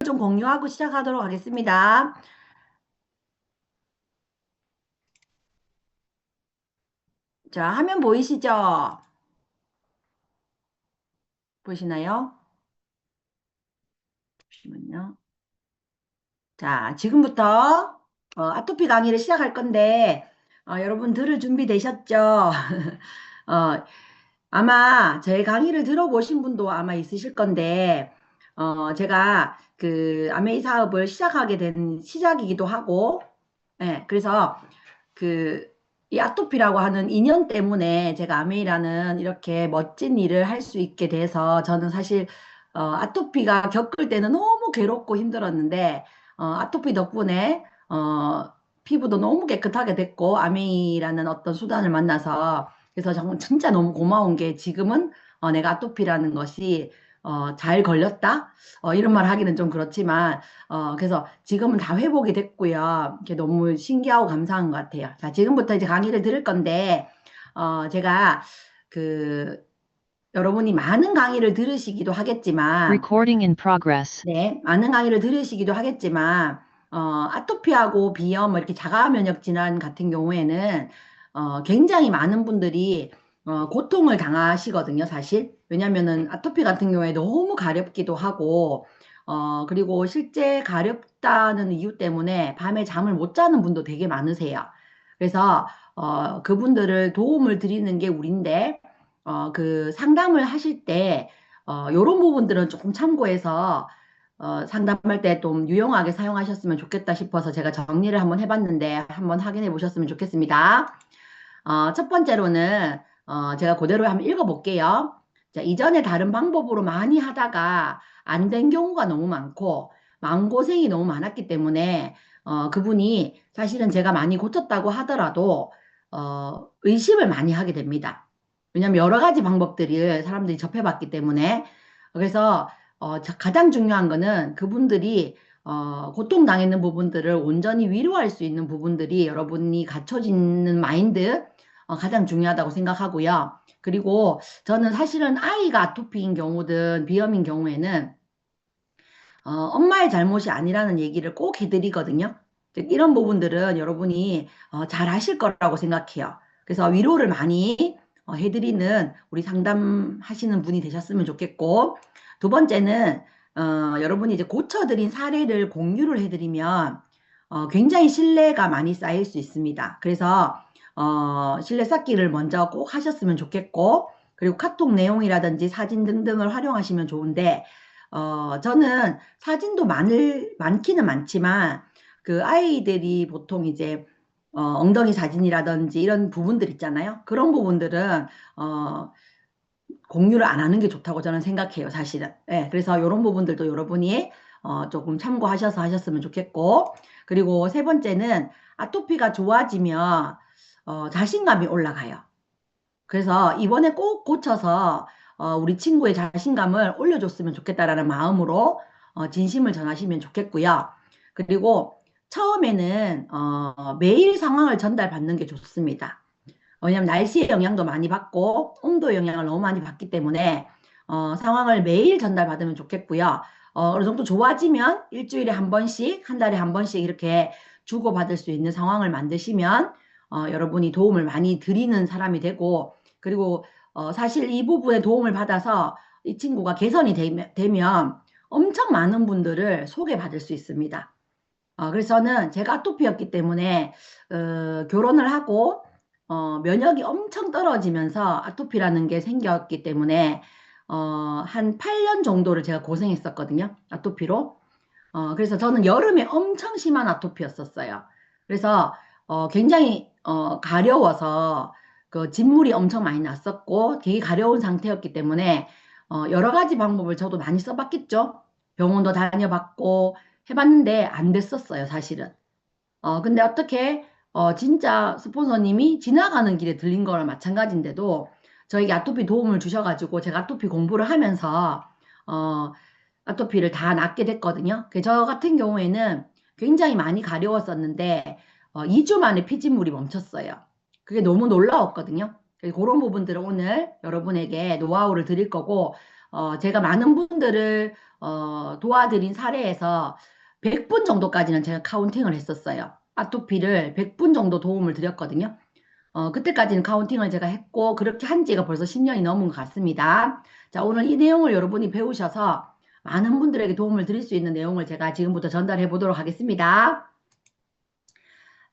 좀 공유하고 시작하도록 하겠습니다. 자, 화면 보이시죠? 보시나요? 잠시만요. 자, 지금부터 아토피 강의를 시작할 건데 여러분 들을 준비 되셨죠? 어, 아마 제 강의를 들어보신 분도 아마 있으실 건데 제가 그 아메이 사업을 시작하게 된 시작이기도 하고 그래서 그 이 아토피라고 하는 인연 때문에 제가 아메이라는 이렇게 멋진 일을 할 수 있게 돼서 저는 사실 아토피가 겪을 때는 너무 괴롭고 힘들었는데 아토피 덕분에 피부도 너무 깨끗하게 됐고 아메이라는 어떤 수단을 만나서 그래서 정말 진짜 너무 고마운 게 지금은 내가 아토피라는 것이 잘 걸렸다 이런 말 하기는 좀 그렇지만 그래서 지금은 다 회복이 됐고요. 이게 너무 신기하고 감사한 것 같아요. 자, 지금부터 이제 강의를 들을 건데, 제가 그, 여러분이 많은 강의를 들으시기도 하겠지만, Recording in progress. 네, 많은 강의를 들으시기도 하겠지만, 아토피하고 비염, 뭐 이렇게 자가 면역 질환 같은 경우에는, 굉장히 많은 분들이, 고통을 당하시거든요, 사실. 왜냐면은 아토피 같은 경우에 너무 가렵기도 하고, 그리고 실제 가렵다는 이유 때문에 밤에 잠을 못 자는 분도 되게 많으세요. 그래서, 그분들을 도움을 드리는 게 우린데, 그 상담을 하실 때, 요런 부분들은 조금 참고해서, 상담할 때 좀 유용하게 사용하셨으면 좋겠다 싶어서 제가 정리를 한번 해봤는데 한번 확인해 보셨으면 좋겠습니다. 첫 번째로는 제가 그대로 한번 읽어볼게요. 자, 이전에 다른 방법으로 많이 하다가 안 된 경우가 너무 많고 마음고생이 너무 많았기 때문에 그분이 사실은 제가 많이 고쳤다고 하더라도 의심을 많이 하게 됩니다. 왜냐하면 여러 가지 방법들을 사람들이 접해봤기 때문에 그래서 가장 중요한 거는 그분들이 고통당했는 부분들을 온전히 위로할 수 있는 부분들이 여러분이 갖춰지는 마인드 가장 중요하다고 생각하고요. 그리고 저는 사실은 아이가 아토피인 경우든 비염인 경우에는 엄마의 잘못이 아니라는 얘기를 꼭 해드리거든요. 즉, 이런 부분들은 여러분이 잘 하실 거라고 생각해요. 그래서 위로를 많이 해드리는 우리 상담하시는 분이 되셨으면 좋겠고, 두 번째는 여러분이 이제 고쳐드린 사례를 공유를 해드리면 굉장히 신뢰가 많이 쌓일 수 있습니다. 그래서 신뢰 쌓기를 먼저 꼭 하셨으면 좋겠고, 그리고 카톡 내용이라든지 사진 등등을 활용하시면 좋은데, 저는 사진도 많기는 많지만, 그 아이들이 보통 이제, 엉덩이 사진이라든지 이런 부분들 있잖아요. 그런 부분들은, 공유를 안 하는 게 좋다고 저는 생각해요, 사실은. 예, 그래서 이런 부분들도 여러분이, 조금 참고하셔서 하셨으면 좋겠고, 그리고 세 번째는 아토피가 좋아지면, 자신감이 올라가요. 그래서 이번에 꼭 고쳐서 우리 친구의 자신감을 올려줬으면 좋겠다라는 마음으로 진심을 전하시면 좋겠고요. 그리고 처음에는 매일 상황을 전달받는 게 좋습니다. 왜냐하면 날씨의 영향도 많이 받고 온도 영향을 너무 많이 받기 때문에 상황을 매일 전달받으면 좋겠고요. 어느 정도 좋아지면 일주일에 한 번씩, 한 달에 한 번씩 이렇게 주고받을 수 있는 상황을 만드시면 여러분이 도움을 많이 드리는 사람이 되고 그리고 사실 이 부분에 도움을 받아서 이 친구가 개선이 되면 엄청 많은 분들을 소개받을 수 있습니다. 그래서 저는 제가 아토피였기 때문에 결혼을 하고 면역이 엄청 떨어지면서 아토피라는 게 생겼기 때문에 한 8년 정도를 제가 고생했었거든요. 아토피로. 그래서 저는 여름에 엄청 심한 아토피였었어요. 그래서 굉장히 가려워서 그 진물이 엄청 많이 났었고 되게 가려운 상태였기 때문에 여러 가지 방법을 저도 많이 써봤겠죠. 병원도 다녀봤고 해봤는데 안 됐었어요, 사실은. 근데 어떻게, 진짜 스폰서님이 지나가는 길에 들린 거랑 마찬가지인데도 저에게 아토피 도움을 주셔가지고 제가 아토피 공부를 하면서, 어, 아토피를 다 낫게 됐거든요. 저 같은 경우에는 굉장히 많이 가려웠었는데, 2주 만에 피진물이 멈췄어요. 그게 너무 놀라웠거든요. 그래서 그런 부분들을 오늘 여러분에게 노하우를 드릴 거고, 제가 많은 분들을 도와드린 사례에서 100분 정도까지는 제가 카운팅을 했었어요. 아토피를 100분 정도 도움을 드렸거든요. 그때까지는 카운팅을 제가 했고, 그렇게 한 지가 벌써 10년이 넘은 것 같습니다. 자, 오늘 이 내용을 여러분이 배우셔서 많은 분들에게 도움을 드릴 수 있는 내용을 제가 지금부터 전달해 보도록 하겠습니다.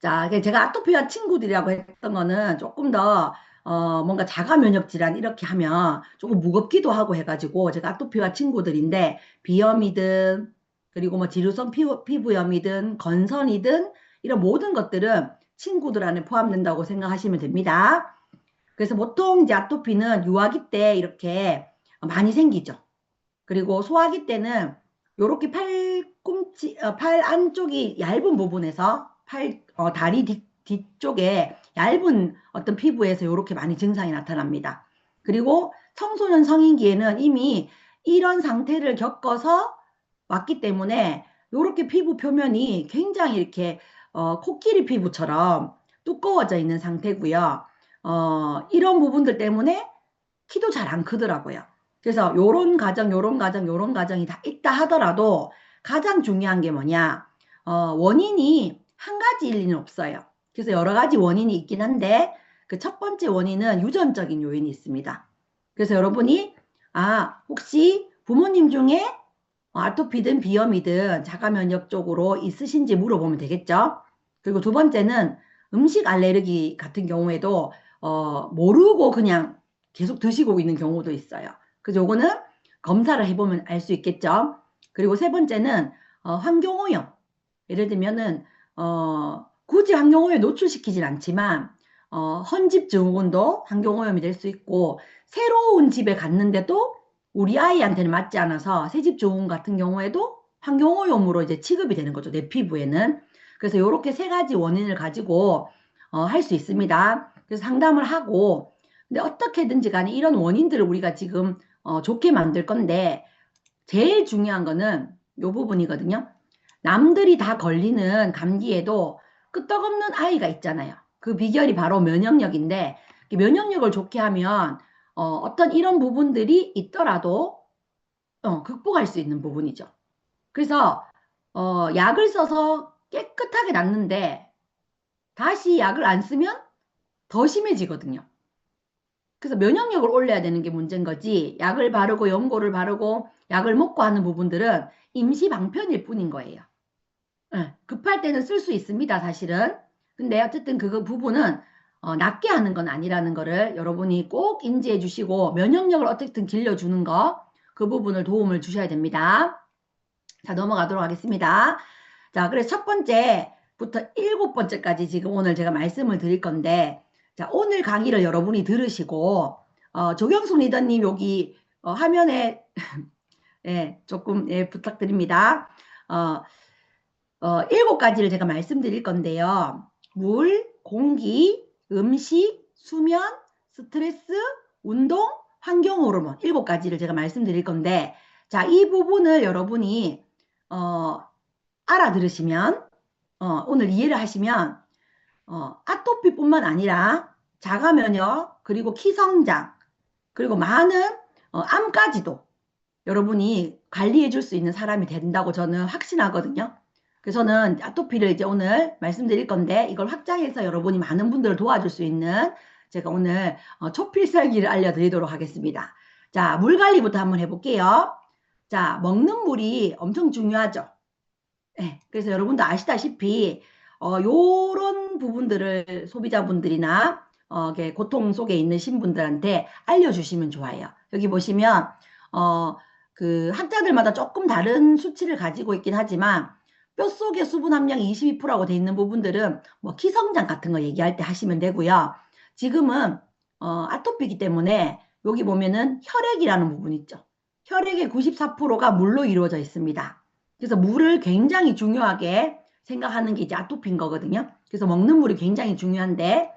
자, 제가 아토피와 친구들이라고 했던 거는 조금 더, 뭔가 자가 면역 질환 이렇게 하면 조금 무겁기도 하고 해가지고 제가 아토피와 친구들인데 비염이든 그리고 뭐 지루성 피부염이든 건선이든 이런 모든 것들은 친구들 안에 포함된다고 생각하시면 됩니다. 그래서 보통 이제 아토피는 유아기 때 이렇게 많이 생기죠. 그리고 소아기 때는 요렇게 팔 안쪽이 얇은 부분에서 다리 뒤쪽에 얇은 어떤 피부에서 요렇게 많이 증상이 나타납니다. 그리고 청소년 성인기에는 이미 이런 상태를 겪어서 왔기 때문에 요렇게 피부 표면이 굉장히 이렇게 코끼리 피부처럼 두꺼워져 있는 상태고요. 이런 부분들 때문에 키도 잘 안 크더라고요. 그래서 요런 가정이 다 있다 하더라도 가장 중요한 게 뭐냐? 원인이 한 가지일 리는 없어요. 그래서 여러 가지 원인이 있긴 한데 그 첫 번째 원인은 유전적인 요인이 있습니다. 그래서 여러분이 혹시 부모님 중에 아토피든 비염이든 자가 면역 쪽으로 있으신지 물어보면 되겠죠. 그리고 두 번째는 음식 알레르기 같은 경우에도 모르고 그냥 계속 드시고 있는 경우도 있어요. 그래서 요거는 검사를 해보면 알 수 있겠죠. 그리고 세 번째는 환경오염. 예를 들면은 굳이 환경오염에 노출시키진 않지만 헌집 증후군도 환경오염이 될 수 있고 새로운 집에 갔는데도 우리 아이한테는 맞지 않아서 새집 증후군 같은 경우에도 환경오염으로 이제 취급이 되는 거죠. 내 피부에는. 그래서 이렇게 세 가지 원인을 가지고 할 수 있습니다. 그래서 상담을 하고 근데 어떻게든지 간에 이런 원인들을 우리가 지금 좋게 만들 건데 제일 중요한 거는 요 부분이거든요. 남들이 다 걸리는 감기에도 끄떡없는 아이가 있잖아요. 그 비결이 바로 면역력인데 면역력을 좋게 하면 어떤 이런 부분들이 있더라도 극복할 수 있는 부분이죠. 그래서 약을 써서 깨끗하게 낫는데 다시 약을 안 쓰면 더 심해지거든요. 그래서 면역력을 올려야 되는 게 문제인 거지 약을 바르고 연고를 바르고 약을 먹고 하는 부분들은 임시 방편일 뿐인 거예요. 급할 때는 쓸 수 있습니다, 사실은. 근데 어쨌든 그 부분은 낫게 하는 건 아니라는 거를 여러분이 꼭 인지해 주시고 면역력을 어쨌든 길러주는 거 그 부분을 도움을 주셔야 됩니다. 자, 넘어가도록 하겠습니다. 자, 그래서 첫 번째부터 7번째까지 지금 오늘 제가 말씀을 드릴 건데 자, 오늘 강의를 여러분이 들으시고 조경숙 리더님 여기 화면에 예, 조금 예, 부탁드립니다. 7가지를 제가 말씀드릴 건데요. 물, 공기, 음식, 수면, 스트레스, 운동, 환경 호르몬 7가지를 제가 말씀드릴 건데 자, 이 부분을 여러분이 알아들으시면 오늘 이해를 하시면 아토피뿐만 아니라 자가면역 그리고 키성장 그리고 많은 암까지도 여러분이 관리해 줄 수 있는 사람이 된다고 저는 확신하거든요. 그래서 저는 아토피를 이제 오늘 말씀드릴 건데 이걸 확장해서 여러분이 많은 분들을 도와줄 수 있는 제가 오늘 초필살기를 알려드리도록 하겠습니다. 자, 물 관리부터 한번 해볼게요. 자, 먹는 물이 엄청 중요하죠. 네, 그래서 여러분도 아시다시피 요런 부분들을 소비자분들이나 고통 속에 있는 신분들한테 알려주시면 좋아요. 여기 보시면 그 학자들마다 조금 다른 수치를 가지고 있긴 하지만 뼛속의 수분 함량이 22%라고 돼 있는 부분들은 뭐 키성장 같은 거 얘기할 때 하시면 되고요. 지금은 아토피이기 때문에 여기 보면은 혈액이라는 부분 있죠. 혈액의 94%가 물로 이루어져 있습니다. 그래서 물을 굉장히 중요하게 생각하는 게 이제 아토피인 거거든요. 그래서 먹는 물이 굉장히 중요한데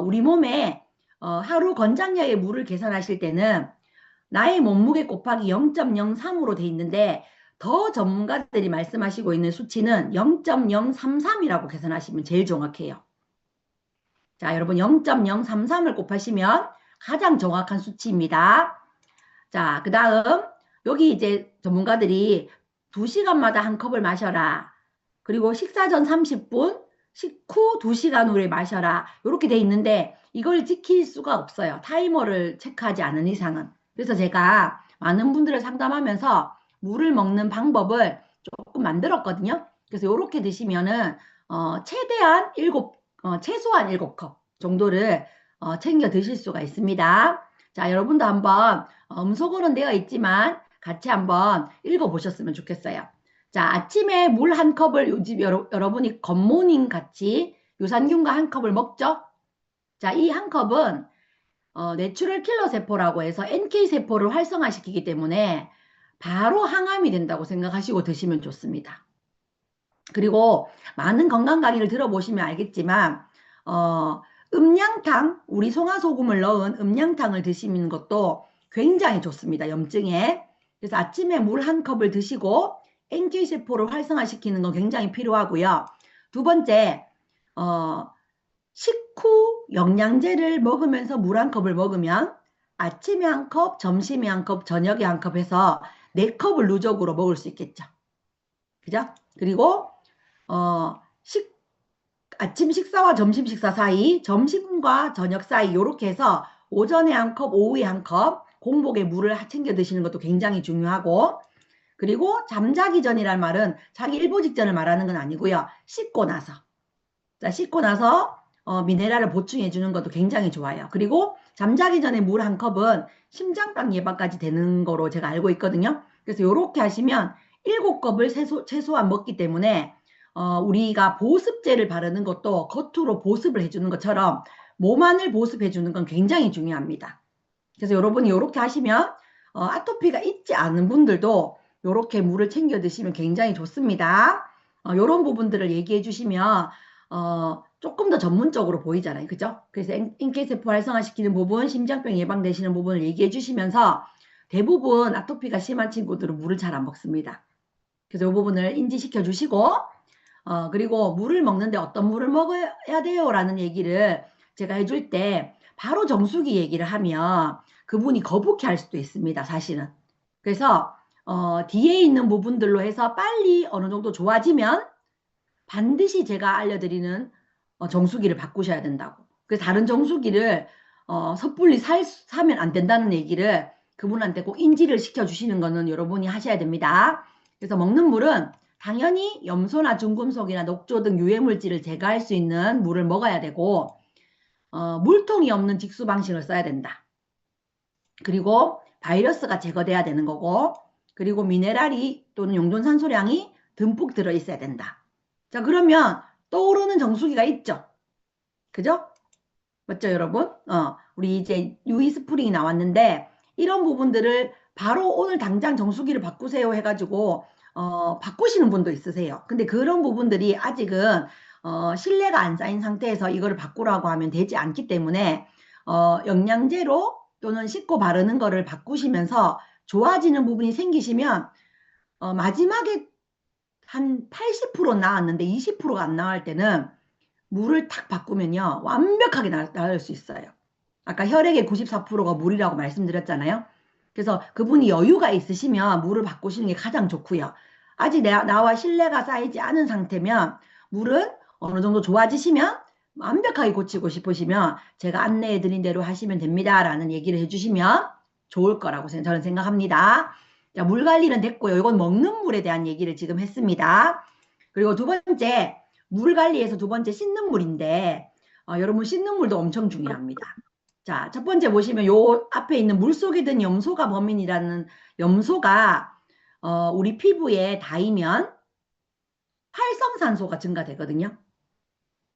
우리 몸에 하루 권장량의 물을 계산하실 때는 나의 몸무게 곱하기 0.03으로 돼 있는데 더 전문가들이 말씀하시고 있는 수치는 0.033이라고 계산하시면 제일 정확해요. 자, 여러분 0.033을 곱하시면 가장 정확한 수치입니다. 자, 그 다음 여기 이제 전문가들이 2시간마다 한 컵을 마셔라. 그리고 식사 전 30분, 식후 2시간 후에 마셔라. 이렇게 돼 있는데 이걸 지킬 수가 없어요. 타이머를 체크하지 않은 이상은. 그래서 제가 많은 분들을 상담하면서 물을 먹는 방법을 조금 만들었거든요. 그래서 이렇게 드시면은 최대한 최소한 7컵 정도를 챙겨 드실 수가 있습니다. 자, 여러분도 한번 음소거는 되어 있지만 같이 한번 읽어보셨으면 좋겠어요. 자, 아침에 물 한 컵을 요즘 여러분이 굿모닝 같이 유산균과 한 컵을 먹죠? 자, 이 한 컵은 내추럴 킬러 세포라고 해서 NK 세포를 활성화시키기 때문에 바로 항암이 된다고 생각하시고 드시면 좋습니다. 그리고 많은 건강 강의를 들어보시면 알겠지만 음양탕, 우리 송화소금을 넣은 음양탕을 드시는 것도 굉장히 좋습니다. 염증에. 그래서 아침에 물 한 컵을 드시고 NK세포를 활성화시키는 건 굉장히 필요하고요. 두 번째, 식후 영양제를 먹으면서 물 한 컵을 먹으면 아침에 한 컵, 점심에 한 컵, 저녁에 한 컵 해서 4컵을 누적으로 먹을 수 있겠죠. 그죠? 그리고 어, 아침 식사와 점심 식사 사이, 점심과 저녁 사이 이렇게 해서 오전에 한 컵, 오후에 한 컵, 공복에 물을 챙겨 드시는 것도 굉장히 중요하고 그리고 잠자기 전이란 말은 자기 일보 직전을 말하는 건 아니고요. 씻고 나서. 자, 씻고 나서 미네랄을 보충해 주는 것도 굉장히 좋아요. 그리고 잠자기 전에 물 한 컵은 심장병 예방까지 되는 거로 제가 알고 있거든요. 그래서 이렇게 하시면 7컵을 최소한 먹기 때문에 우리가 보습제를 바르는 것도 겉으로 보습을 해주는 것처럼 몸 안을 보습해 주는 건 굉장히 중요합니다. 그래서 여러분이 이렇게 하시면 아토피가 있지 않은 분들도 이렇게 물을 챙겨 드시면 굉장히 좋습니다. 이런 부분들을 얘기해 주시면 조금 더 전문적으로 보이잖아요. 그죠? 그래서 인기세포 활성화시키는 부분, 심장병 예방되시는 부분을 얘기해 주시면서 대부분 아토피가 심한 친구들은 물을 잘 안 먹습니다. 그래서 이 부분을 인지시켜 주시고 그리고 물을 먹는데 어떤 물을 먹어야 돼요? 라는 얘기를 제가 해줄 때 바로 정수기 얘기를 하면 그분이 거북해 할 수도 있습니다. 사실은. 그래서 뒤에 있는 부분들로 해서 빨리 어느 정도 좋아지면 반드시 제가 알려드리는 정수기를 바꾸셔야 된다고. 그래서 다른 정수기를 섣불리 사면 안 된다는 얘기를 그분한테 꼭 인지를 시켜주시는 거는 여러분이 하셔야 됩니다. 그래서 먹는 물은 당연히 염소나 중금속이나 녹조 등 유해물질을 제거할 수 있는 물을 먹어야 되고 물통이 없는 직수 방식을 써야 된다. 그리고 바이러스가 제거돼야 되는 거고 그리고 미네랄이 또는 용존산소량이 듬뿍 들어있어야 된다. 자, 그러면 떠오르는 정수기가 있죠. 그죠? 맞죠, 여러분? 우리 이제 유이 스프링이 나왔는데 이런 부분들을 바로 오늘 당장 정수기를 바꾸세요 해가지고 바꾸시는 분도 있으세요. 근데 그런 부분들이 아직은 신뢰가 안 쌓인 상태에서 이거를 바꾸라고 하면 되지 않기 때문에 영양제로 또는 씻고 바르는 거를 바꾸시면서 좋아지는 부분이 생기시면 마지막에 한 80% 나왔는데 20%가 안 나올 때는 물을 탁 바꾸면요. 완벽하게 나을 수 있어요. 아까 혈액의 94%가 물이라고 말씀드렸잖아요. 그래서 그분이 여유가 있으시면 물을 바꾸시는 게 가장 좋고요. 아직 나와 신뢰가 쌓이지 않은 상태면 물은 어느 정도 좋아지시면 완벽하게 고치고 싶으시면 제가 안내해 드린 대로 하시면 됩니다. 라는 얘기를 해주시면 좋을 거라고 저는 생각합니다. 자, 물 관리는 됐고요. 이건 먹는 물에 대한 얘기를 지금 했습니다. 그리고 두 번째, 물 관리에서 두 번째 씻는 물인데 여러분 씻는 물도 엄청 중요합니다. 자, 첫 번째 보시면 요 앞에 있는 물속에 든 염소가 범인이라는 염소가 우리 피부에 닿으면 활성산소가 증가되거든요.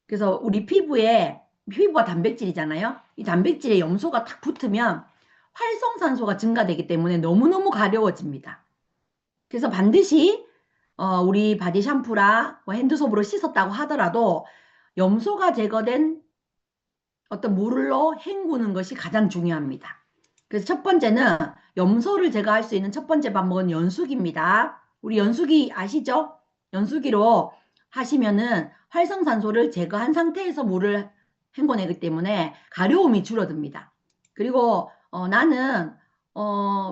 그래서 우리 피부가 단백질이잖아요. 이 단백질에 염소가 탁 붙으면 활성산소가 증가되기 때문에 너무너무 가려워집니다. 그래서 반드시 우리 바디 샴푸라 핸드소프로 씻었다고 하더라도 염소가 제거된 어떤 물로 헹구는 것이 가장 중요합니다. 그래서 첫 번째는 염소를 제거할 수 있는 첫 번째 방법은 연수기입니다. 우리 연수기 아시죠? 연수기로 하시면은 활성산소를 제거한 상태에서 물을 헹궈내기 때문에 가려움이 줄어듭니다. 그리고 나는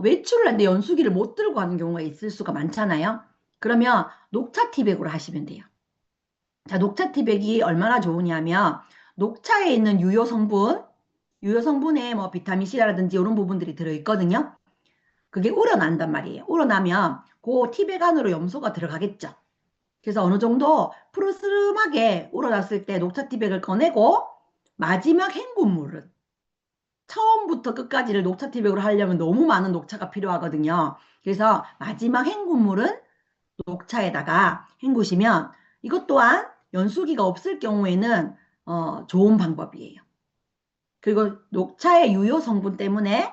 외출을 하는데 연수기를 못 들고 가는 경우가 있을 수가 많잖아요. 그러면 녹차 티백으로 하시면 돼요. 자, 녹차 티백이 얼마나 좋으냐면 녹차에 있는 유효 성분에 뭐 비타민 C라든지 이런 부분들이 들어있거든요. 그게 우러난단 말이에요. 우러나면 그 티백 안으로 염소가 들어가겠죠. 그래서 어느 정도 푸르스름하게 우러났을 때 녹차 티백을 꺼내고 마지막 헹군물은 처음부터 끝까지를 녹차 티백으로 하려면 너무 많은 녹차가 필요하거든요. 그래서 마지막 헹군물은 녹차에다가 헹구시면 이것 또한 연수기가 없을 경우에는 좋은 방법이에요. 그리고 녹차의 유효 성분 때문에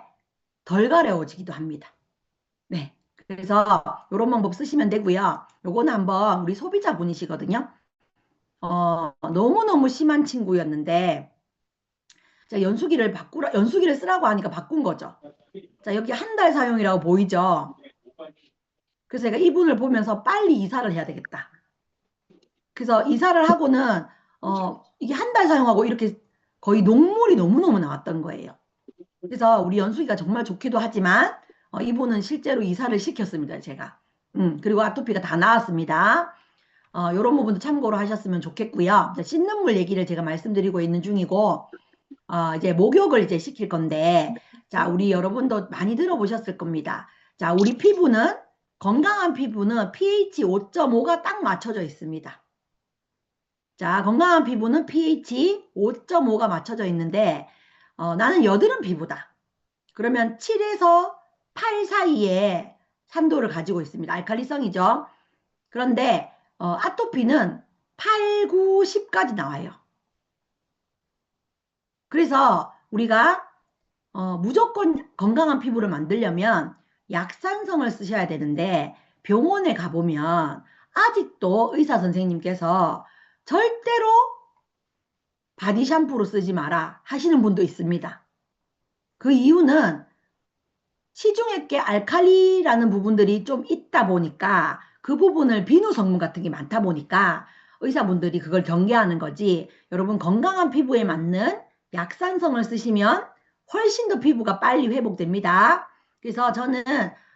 덜 가려워지기도 합니다. 네. 그래서 이런 방법 쓰시면 되고요. 요거는 한번 우리 소비자분이시거든요. 너무너무 심한 친구였는데 자, 연수기를 쓰라고 하니까 바꾼 거죠. 자, 여기 한 달 사용이라고 보이죠? 그래서 제가 이분을 보면서 빨리 이사를 해야 되겠다. 그래서 이사를 하고는 이게 한 달 사용하고 이렇게 거의 녹물이 너무너무 나왔던 거예요. 그래서 우리 연수기가 정말 좋기도 하지만 이분은 실제로 이사를 시켰습니다, 제가. 그리고 아토피가 다 나았습니다. 이런 부분도 참고로 하셨으면 좋겠고요. 씻는 물 얘기를 제가 말씀드리고 있는 중이고 이제 목욕을 이제 시킬 건데 자, 우리 여러분도 많이 들어보셨을 겁니다. 자, 우리 피부는 건강한 피부는 pH 5.5가 딱 맞춰져 있습니다. 자, 건강한 피부는 pH 5.5가 맞춰져 있는데 나는 여드름 피부다. 그러면 7에서 8 사이에 산도를 가지고 있습니다. 알칼리성이죠. 그런데 아토피는 8, 9, 10까지 나와요. 그래서 우리가 무조건 건강한 피부를 만들려면 약산성을 쓰셔야 되는데 병원에 가보면 아직도 의사 선생님께서 절대로 바디 샴푸로 쓰지 마라 하시는 분도 있습니다. 그 이유는 시중액계 알칼리라는 부분들이 좀 있다 보니까 그 부분을 비누 성분 같은 게 많다 보니까 의사분들이 그걸 경계하는 거지. 여러분 건강한 피부에 맞는 약산성을 쓰시면 훨씬 더 피부가 빨리 회복됩니다. 그래서 저는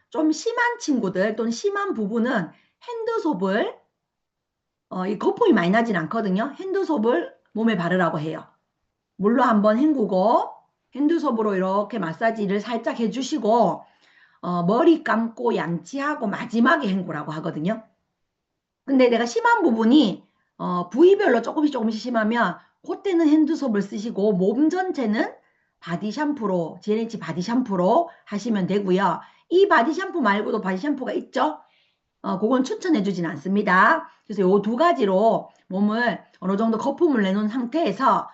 좀 심한 친구들 또는 심한 부분은 핸드소을 이 거품이 많이 나진 않거든요. 핸드소을 몸에 바르라고 해요. 물로 한번 헹구고 핸드소으로 이렇게 마사지를 살짝 해주시고 머리 감고 양치하고 마지막에 헹구라고 하거든요. 근데 내가 심한 부분이 부위별로 조금씩 심하면 그때는 핸드소을 쓰시고 몸 전체는 바디 샴푸로 GNH 바디 샴푸로 하시면 되고요. 이 바디 샴푸 말고도 바디 샴푸가 있죠. 그건 추천해 주진 않습니다. 그래서 요 두 가지로 몸을 어느 정도 거품을 내놓은 상태에서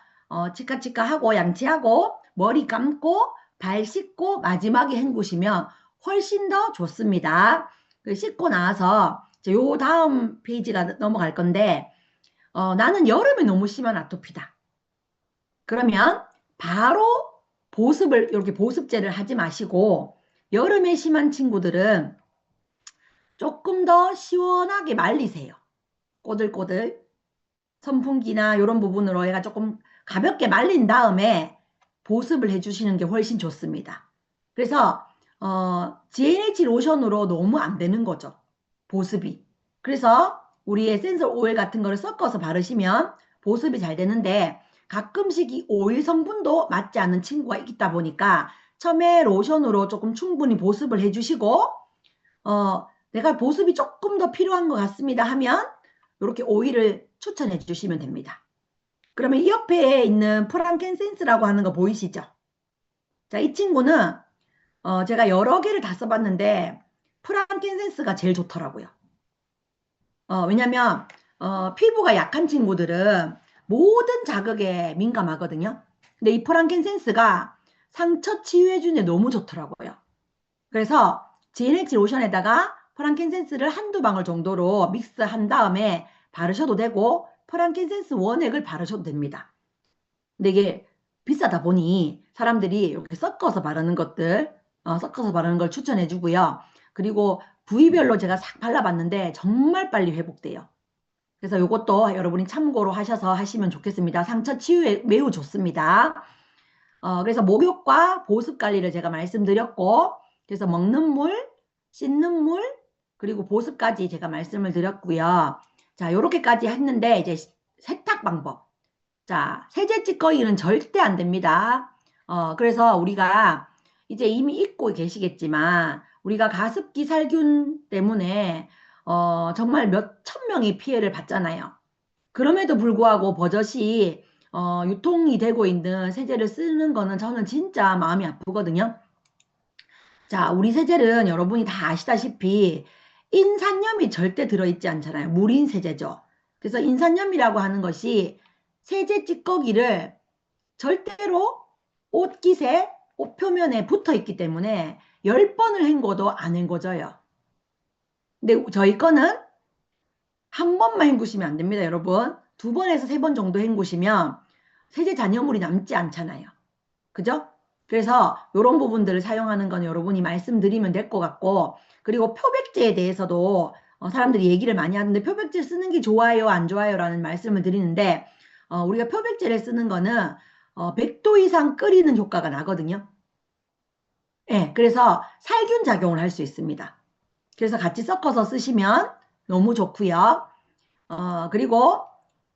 치카치카 하고 양치하고 머리 감고 발 씻고 마지막에 헹구시면 훨씬 더 좋습니다. 씻고 나서 요 다음 페이지가 넘어갈 건데 나는 여름에 너무 심한 아토피다. 그러면 바로 이렇게 보습제를 하지 마시고 여름에 심한 친구들은 조금 더 시원하게 말리세요. 꼬들꼬들 선풍기나 이런 부분으로 얘가 조금 가볍게 말린 다음에 보습을 해주시는 게 훨씬 좋습니다. 그래서 GNH 로션으로 너무 안 되는 거죠. 보습이. 그래서 우리 에센셜 오일 같은 거를 섞어서 바르시면 보습이 잘 되는데 가끔씩 이 오일 성분도 맞지 않는 친구가 있다 보니까 처음에 로션으로 조금 충분히 보습을 해주시고 내가 보습이 조금 더 필요한 것 같습니다 하면 이렇게 오일을 추천해 주시면 됩니다. 그러면 이 옆에 있는 프랑켄센스라고 하는 거 보이시죠? 자, 이 친구는 제가 여러 개를 다 써봤는데 프랑켄센스가 제일 좋더라고요. 왜냐면 피부가 약한 친구들은 모든 자극에 민감하거든요. 근데 이 프랑켄센스가 상처 치유해주는데 너무 좋더라고요. 그래서 GNH 로션에다가 프랑켄센스를 한두 방울 정도로 믹스한 다음에 바르셔도 되고 프랑켄센스 원액을 바르셔도 됩니다. 근데 이게 비싸다 보니 사람들이 이렇게 섞어서 바르는 걸 추천해 주고요. 그리고 부위별로 제가 싹 발라봤는데 정말 빨리 회복돼요. 그래서 이것도 여러분이 참고로 하셔서 하시면 좋겠습니다. 상처 치유에 매우 좋습니다. 그래서 목욕과 보습 관리를 제가 말씀드렸고 그래서 먹는 물, 씻는 물, 그리고 보습까지 제가 말씀을 드렸고요. 자, 요렇게까지 했는데 이제 세탁 방법. 자, 세제 찌꺼기는 절대 안 됩니다. 그래서 우리가 이제 이미 잊고 계시겠지만 우리가 가습기 살균 때문에 정말 몇 천 명이 피해를 봤잖아요. 그럼에도 불구하고 버젓이 유통이 되고 있는 세제를 쓰는 거는 저는 진짜 마음이 아프거든요. 자, 우리 세제는 여러분이 다 아시다시피 인산염이 절대 들어있지 않잖아요. 무린 세제죠. 그래서 인산염이라고 하는 것이 세제 찌꺼기를 절대로 옷깃에, 옷 표면에 붙어 있기 때문에 10번을 헹궈도 안 헹궈져요. 근데 저희 거는 한 번만 헹구시면 안 됩니다, 여러분. 2번에서 3번 정도 헹구시면 세제 잔여물이 남지 않잖아요. 그죠? 그래서 이런 부분들을 사용하는 건 여러분이 말씀드리면 될 것 같고, 그리고 표백제에 대해서도 사람들이 얘기를 많이 하는데 표백제 쓰는 게 좋아요, 안 좋아요? 라는 말씀을 드리는데 우리가 표백제를 쓰는 거는 100도 이상 끓이는 효과가 나거든요. 예, 그래서 살균 작용을 할 수 있습니다. 그래서 같이 섞어서 쓰시면 너무 좋고요. 그리고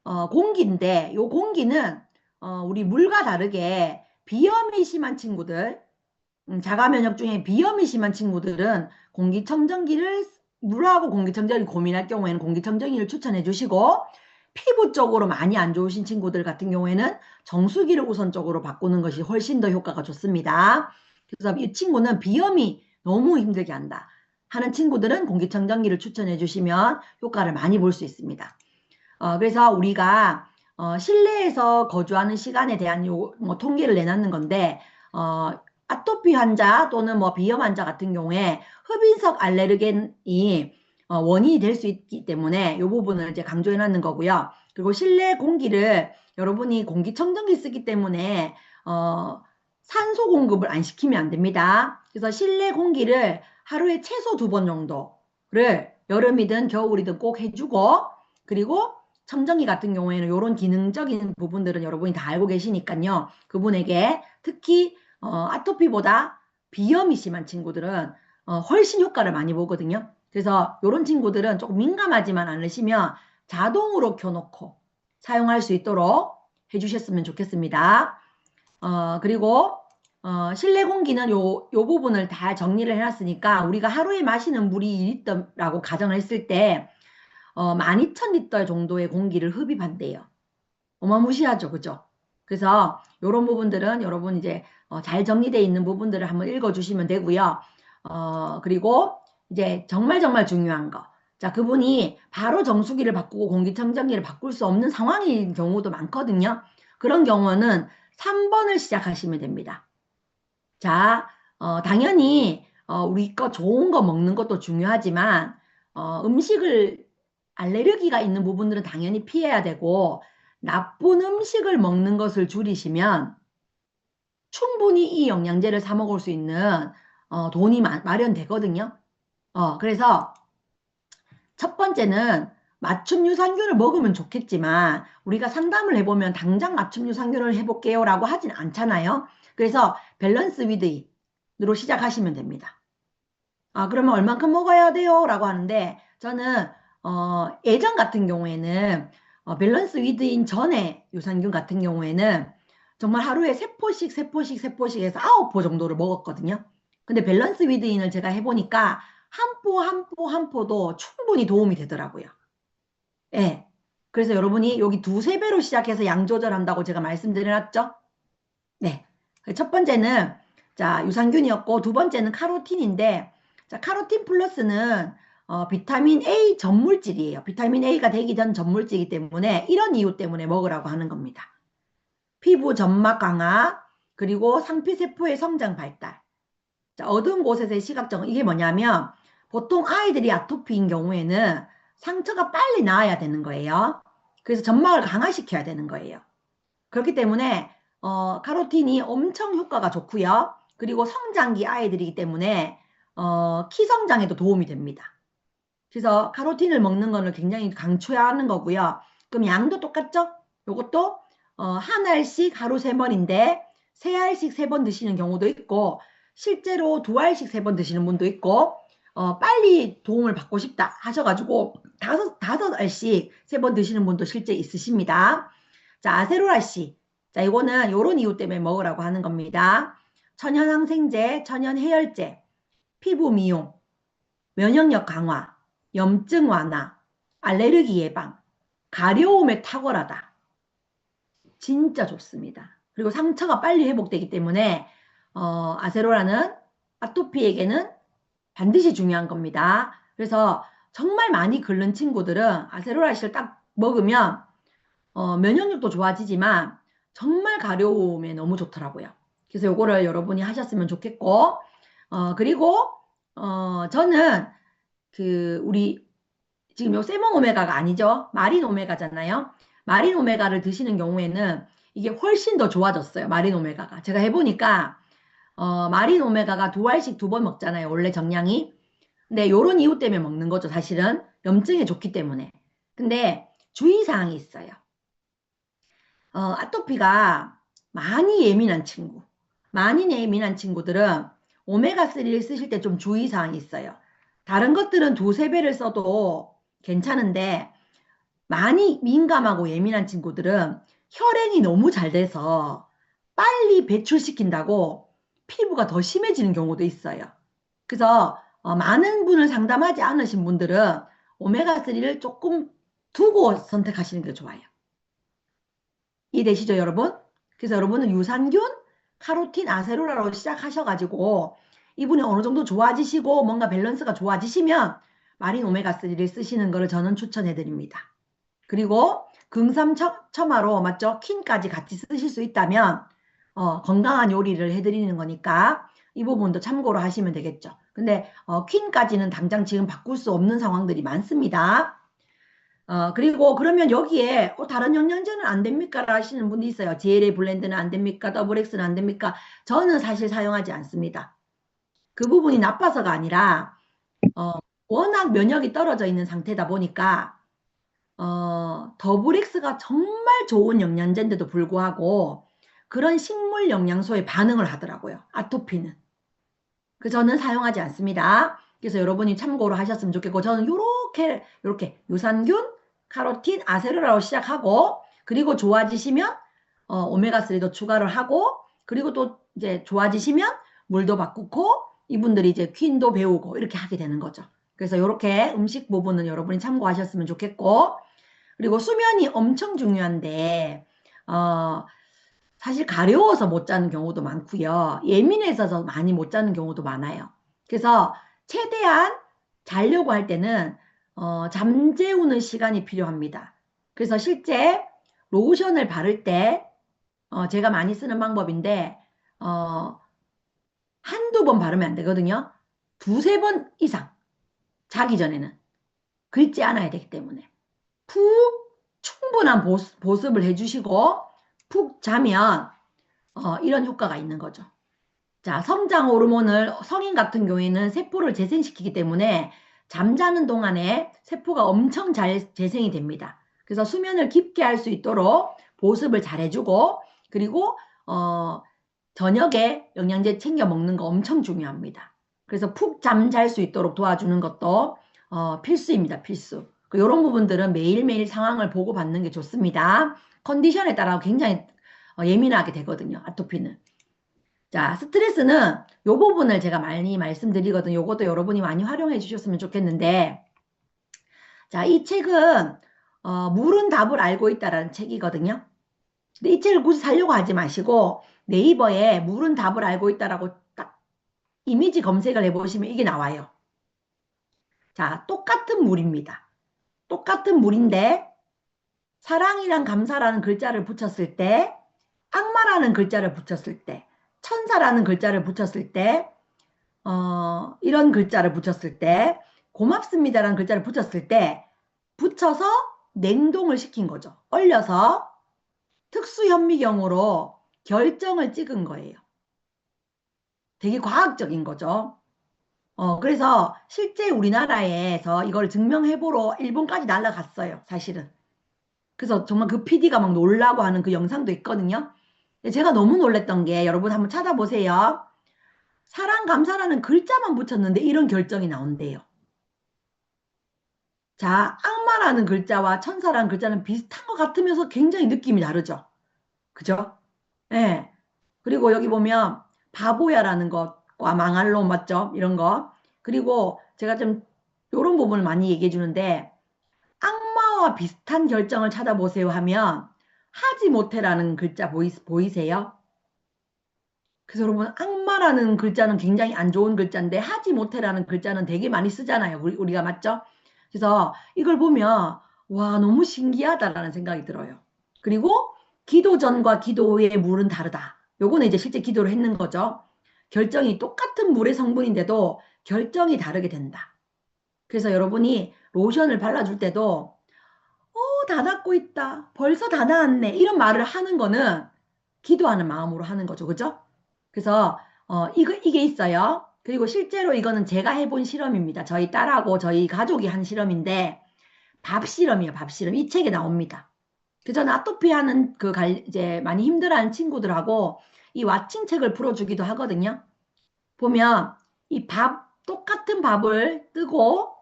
공기인데 요 공기는 우리 물과 다르게 비염이 심한 친구들, 자가 면역 중에 비염이 심한 친구들은 공기청정기를 물하고 공기청정기 고민할 경우에는 공기청정기를 추천해 주시고, 피부 쪽으로 많이 안 좋으신 친구들 같은 경우에는 정수기를 우선적으로 바꾸는 것이 훨씬 더 효과가 좋습니다. 그래서 이 친구는 비염이 너무 힘들게 한다 하는 친구들은 공기청정기를 추천해 주시면 효과를 많이 볼 수 있습니다. 그래서 우리가 실내에서 거주하는 시간에 대한 뭐 통계를 내놨는 건데 아토피 환자 또는 뭐 비염 환자 같은 경우에 흡인석 알레르겐이 원인이 될 수 있기 때문에 이 부분을 이제 강조해 놨는 거고요. 그리고 실내 공기를 여러분이 공기청정기 쓰기 때문에 산소 공급을 안 시키면 안 됩니다. 그래서 실내 공기를 하루에 최소 2번 정도를 여름이든 겨울이든 꼭 해주고, 그리고 청정기 같은 경우에는 이런 기능적인 부분들은 여러분이 다 알고 계시니까요. 그분에게 특히 아토피보다 비염이 심한 친구들은 훨씬 효과를 많이 보거든요. 그래서 이런 친구들은 조금 민감하지만 않으시면 자동으로 켜놓고 사용할 수 있도록 해주셨으면 좋겠습니다. 그리고 실내 공기는 요 부분을 다 정리를 해놨으니까 우리가 하루에 마시는 물이 2리터라고 가정을 했을 때 12,000리터 정도의 공기를 흡입한대요. 어마무시하죠, 그죠? 그래서 이런 부분들은 여러분 이제 잘 정리되어 있는 부분들을 한번 읽어주시면 되고요. 그리고 이제 정말 정말 중요한 거. 자, 그분이 바로 정수기를 바꾸고 공기청정기를 바꿀 수 없는 상황인 경우도 많거든요. 그런 경우는 3번을 시작하시면 됩니다. 자, 당연히 우리 거 좋은 거 먹는 것도 중요하지만 음식을 알레르기가 있는 부분들은 당연히 피해야 되고 나쁜 음식을 먹는 것을 줄이시면 충분히 이 영양제를 사 먹을 수 있는 돈이 마련되거든요. 그래서 첫 번째는 맞춤 유산균을 먹으면 좋겠지만 우리가 상담을 해보면 당장 맞춤 유산균을 해볼게요 라고 하진 않잖아요. 그래서 밸런스 위드로 시작하시면 됩니다. 그러면 얼만큼 먹어야 돼요? 라고 하는데 저는 예전 같은 경우에는 밸런스 위드인 전에 유산균 같은 경우에는 정말 하루에 3포씩 해서 9포 정도를 먹었거든요. 근데 밸런스 위드인을 제가 해보니까 한 포도 충분히 도움이 되더라고요. 예. 그래서 여러분이 여기 2~3배로 시작해서 양 조절한다고 제가 말씀드려놨죠? 네. 첫 번째는 자 유산균이었고 두 번째는 카로틴인데 자 카로틴 플러스는 비타민 A 전물질이에요. 비타민 A가 되기 전 전물질이기 때문에 이런 이유 때문에 먹으라고 하는 겁니다. 피부 점막 강화, 그리고 상피세포의 성장 발달. 자, 어두운 곳에서의 시각적 이게 뭐냐면 보통 아이들이 아토피인 경우에는 상처가 빨리 나아야 되는 거예요. 그래서 점막을 강화시켜야 되는 거예요. 그렇기 때문에 카로틴이 엄청 효과가 좋고요. 그리고 성장기 아이들이기 때문에 키 성장에도 도움이 됩니다. 그래서 카로틴을 먹는 거는 굉장히 강추하는 거고요. 그럼 양도 똑같죠? 요것도 한 알씩 하루 3번인데 3알씩 3번 드시는 경우도 있고 실제로 두 알씩 3번 드시는 분도 있고 빨리 도움을 받고 싶다 하셔가지고 다섯 알씩 3번 드시는 분도 실제 있으십니다. 자, 아세로라씨. 자, 이거는 요런 이유 때문에 먹으라고 하는 겁니다. 천연항생제, 천연해열제, 피부 미용, 면역력 강화, 염증 완화, 알레르기 예방, 가려움에 탁월하다. 진짜 좋습니다. 그리고 상처가 빨리 회복되기 때문에 아세로라는 아토피에게는 반드시 중요한 겁니다. 그래서 정말 많이 긁는 친구들은 아세로라씨를 딱 먹으면 면역력도 좋아지지만 정말 가려움에 너무 좋더라고요. 그래서 요거를 여러분이 하셨으면 좋겠고 그리고 저는 우리 지금 요 세몽 오메가가 아니죠. 마린 오메가잖아요. 마린 오메가를 드시는 경우에는 이게 훨씬 더 좋아졌어요. 마린 오메가가. 제가 해보니까 마린 오메가가 2알씩 2번 먹잖아요. 원래 정량이. 근데 요런 이유 때문에 먹는 거죠. 사실은 염증에 좋기 때문에. 근데 주의사항이 있어요. 아토피가 많이 예민한 친구, 많이 예민한 친구들은 오메가3를 쓰실 때 좀 주의사항이 있어요. 다른 것들은 2~3배를 써도 괜찮은데 많이 민감하고 예민한 친구들은 혈행이 너무 잘 돼서 빨리 배출시킨다고 피부가 더 심해지는 경우도 있어요. 그래서 많은 분을 상담하지 않으신 분들은 오메가3를 조금 두고 선택하시는 게 좋아요. 이해되시죠, 여러분? 그래서 여러분은 유산균, 카로틴, 아세로라로 시작하셔가지고 이분이 어느 정도 좋아지시고 뭔가 밸런스가 좋아지시면 마린 오메가3를 쓰시는 것을 저는 추천해드립니다. 그리고 금삼첨화로 맞죠? 퀸까지 같이 쓰실 수 있다면 건강한 요리를 해드리는 거니까 이 부분도 참고로 하시면 되겠죠. 근데 퀸까지는 당장 지금 바꿀 수 없는 상황들이 많습니다. 그리고 그러면 여기에 다른 영양제는 안 됩니까? 하시는 분이 있어요. GLA 블렌드는 안 됩니까? 더블엑스는 안 됩니까? 저는 사실 사용하지 않습니다. 그 부분이 나빠서가 아니라 워낙 면역이 떨어져 있는 상태다 보니까 더블엑스가 정말 좋은 영양제인데도 불구하고 그런 식물 영양소에 반응을 하더라고요. 아토피는. 그래서 저는 사용하지 않습니다. 그래서 여러분이 참고로 하셨으면 좋겠고 저는 요렇게 유산균, 카로틴, 아세로라로 시작하고 그리고 좋아지시면 오메가3도 추가를 하고 그리고 또 이제 좋아지시면 물도 바꾸고 이분들이 이제 퀸도 배우고 이렇게 하게 되는 거죠. 그래서 이렇게 음식 부분은 여러분이 참고하셨으면 좋겠고 그리고 수면이 엄청 중요한데 사실 가려워서 못 자는 경우도 많고요. 예민해서 많이 못 자는 경우도 많아요. 그래서 최대한 자려고 할 때는 잠재우는 시간이 필요합니다. 그래서 실제 로션을 바를 때 제가 많이 쓰는 방법인데 한두 번 바르면 안 되거든요. 2~3번 이상 자기 전에는 긁지 않아야 되기 때문에 푹 충분한 보습을 해주시고 푹 자면 이런 효과가 있는 거죠. 자, 성장 호르몬을 성인 같은 경우에는 세포를 재생시키기 때문에 잠자는 동안에 세포가 엄청 잘 재생이 됩니다. 그래서 수면을 깊게 할 수 있도록 보습을 잘 해주고 그리고 저녁에 영양제 챙겨 먹는 거 엄청 중요합니다. 그래서 푹 잠잘 수 있도록 도와주는 것도 필수입니다. 필수. 이런 부분들은 매일매일 상황을 보고 받는 게 좋습니다. 컨디션에 따라 굉장히 예민하게 되거든요. 아토피는. 자, 스트레스는 요 부분을 제가 많이 말씀드리거든요. 요것도 여러분이 많이 활용해 주셨으면 좋겠는데 자, 이 책은 물은 답을 알고 있다라는 책이거든요. 근데 이 책을 굳이 사려고 하지 마시고 네이버에 물은 답을 알고 있다라고 딱 이미지 검색을 해보시면 이게 나와요. 자, 똑같은 물입니다. 똑같은 물인데 사랑이랑 감사라는 글자를 붙였을 때 악마라는 글자를 붙였을 때 천사라는 글자를 붙였을 때 이런 글자를 붙였을 때 고맙습니다라는 글자를 붙였을 때 붙여서 냉동을 시킨 거죠. 얼려서 특수현미경으로 결정을 찍은 거예요. 되게 과학적인 거죠. 그래서 실제 우리나라에서 이걸 증명해보러 일본까지 날아갔어요. 사실은. 그래서 정말 그 PD가 막 놀라고 하는 그 영상도 있거든요. 제가 너무 놀랬던 게 여러분 한번 찾아보세요. 사랑, 감사라는 글자만 붙였는데 이런 결정이 나온대요. 자, 악마라는 글자와 천사라는 글자는 비슷한 것 같으면서 굉장히 느낌이 다르죠. 그죠? 예. 그리고 여기 보면 바보야라는 것과 망할 놈 맞죠? 이런 거. 그리고 제가 좀 이런 부분을 많이 얘기해 주는데 악마와 비슷한 결정을 찾아보세요 하면 하지 못해라는 글자 보이세요? 그래서 여러분 악마라는 글자는 굉장히 안 좋은 글자인데 하지 못해라는 글자는 되게 많이 쓰잖아요. 우리가 맞죠? 그래서 이걸 보면 와 너무 신기하다라는 생각이 들어요. 그리고 기도 전과 기도 후의 물은 다르다. 요거는 이제 실제 기도를 했는 거죠. 결정이 똑같은 물의 성분인데도 결정이 다르게 된다. 그래서 여러분이 로션을 발라줄 때도 다 낫고 있다. 벌써 다 나았네. 이런 말을 하는 거는 기도하는 마음으로 하는 거죠. 그죠? 그래서 이게 있어요. 그리고 실제로 이거는 제가 해본 실험입니다. 저희 딸하고 저희 가족이 한 실험인데 밥 실험이에요. 밥 실험. 이 책에 나옵니다. 그래서 저는 아토피 하는 이제 많이 힘들어하는 친구들하고 이 왓칭 책을 풀어주기도 하거든요. 보면 이 똑같은 밥을 뜨고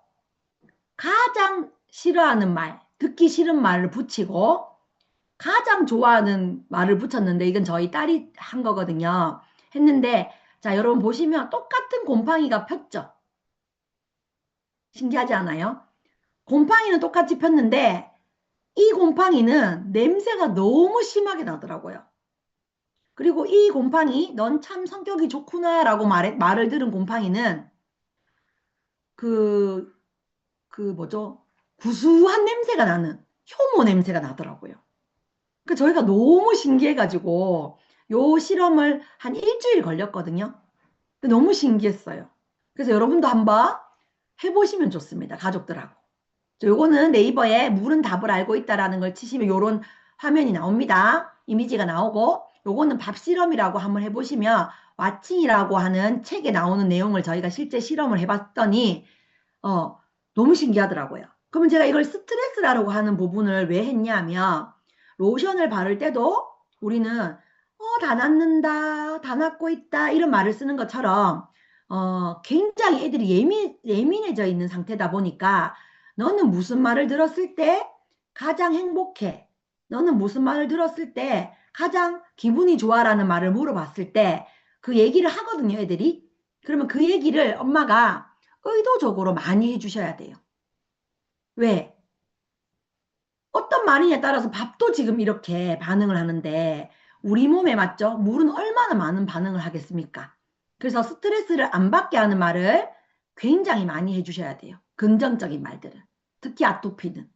가장 싫어하는 말, 듣기 싫은 말을 붙이고 가장 좋아하는 말을 붙였는데 이건 저희 딸이 한 거거든요. 했는데 자 여러분 보시면 똑같은 곰팡이가 폈죠. 신기하지 않아요? 곰팡이는 똑같이 폈는데 이 곰팡이는 냄새가 너무 심하게 나더라고요. 그리고 이 곰팡이 넌 참 성격이 좋구나 라고 말을 들은 곰팡이는 그, 뭐죠? 구수한 냄새가 나는 효모 냄새가 나더라고요. 그 저희가 너무 신기해가지고 요 실험을 한 일주일 걸렸거든요. 너무 신기했어요. 그래서 여러분도 한번 해보시면 좋습니다. 가족들하고. 요거는 네이버에 물은 답을 알고 있다라는 걸 치시면 요런 화면이 나옵니다. 이미지가 나오고 요거는 밥 실험이라고 한번 해보시면 왓칭이라고 하는 책에 나오는 내용을 저희가 실제 실험을 해봤더니 너무 신기하더라고요. 그러면 제가 이걸 스트레스라고 하는 부분을 왜 했냐면 로션을 바를 때도 우리는 다 낫는다, 다 낫고 있다 이런 말을 쓰는 것처럼 굉장히 애들이 예민해져 있는 상태다 보니까 너는 무슨 말을 들었을 때 가장 행복해? 너는 무슨 말을 들었을 때 가장 기분이 좋아라는 말을 물어봤을 때 그 얘기를 하거든요, 애들이. 그러면 그 얘기를 엄마가 의도적으로 많이 해주셔야 돼요. 왜? 어떤 말이냐에 따라서 밥도 지금 이렇게 반응을 하는데 우리 몸에 맞죠? 물은 얼마나 많은 반응을 하겠습니까? 그래서 스트레스를 안 받게 하는 말을 굉장히 많이 해주셔야 돼요. 긍정적인 말들은. 특히 아토피는.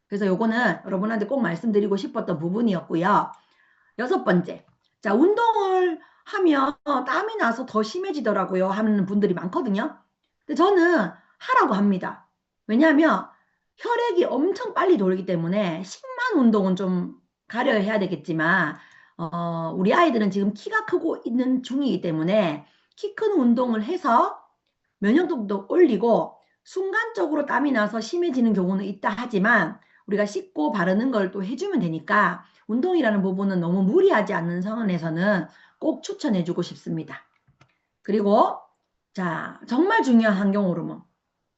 그래서 요거는 여러분한테 꼭 말씀드리고 싶었던 부분이었고요. 6번째. 자, 운동을 하면 땀이 나서 더 심해지더라고요 하는 분들이 많거든요. 근데 저는 하라고 합니다. 왜냐하면 혈액이 엄청 빨리 돌기 때문에 심한 운동은 좀 가려야 해야 되겠지만 우리 아이들은 지금 키가 크고 있는 중이기 때문에 키 큰 운동을 해서 면역력도 올리고 순간적으로 땀이 나서 심해지는 경우는 있다 하지만 우리가 씻고 바르는 걸 또 해주면 되니까 운동이라는 부분은 너무 무리하지 않는 선에서는 꼭 추천해주고 싶습니다. 그리고 자 정말 중요한 환경 호르몬.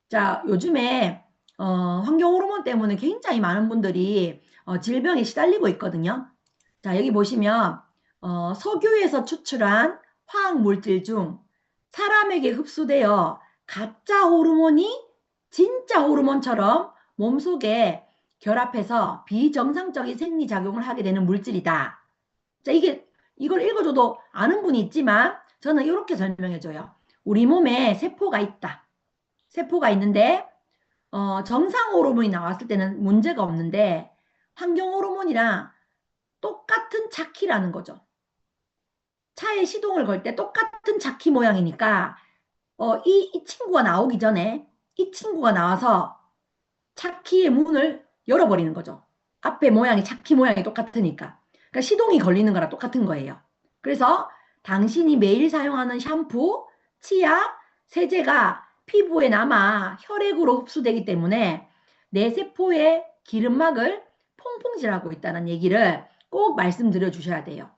자 요즘에 환경 호르몬 때문에 굉장히 많은 분들이 질병에 시달리고 있거든요. 자 여기 보시면 석유에서 추출한 화학 물질 중 사람에게 흡수되어 가짜 호르몬이 진짜 호르몬처럼 몸속에 결합해서 비정상적인 생리작용을 하게 되는 물질이다. 자, 이걸 읽어줘도 아는 분이 있지만 저는 이렇게 설명해줘요. 우리 몸에 세포가 있다. 세포가 있는데 정상 호르몬이 나왔을 때는 문제가 없는데 환경 호르몬이랑 똑같은 차키라는 거죠. 차에 시동을 걸 때 똑같은 차키 모양이니까 이 친구가 나오기 전에 이 친구가 나와서 차키의 문을 열어버리는 거죠. 앞에 모양이 차키 모양이 똑같으니까. 그러니까 시동이 걸리는 거랑 똑같은 거예요. 그래서 당신이 매일 사용하는 샴푸, 치약, 세제가 피부에 남아 혈액으로 흡수되기 때문에 내 세포의 기름막을 퐁퐁질하고 있다는 얘기를 꼭 말씀드려 주셔야 돼요.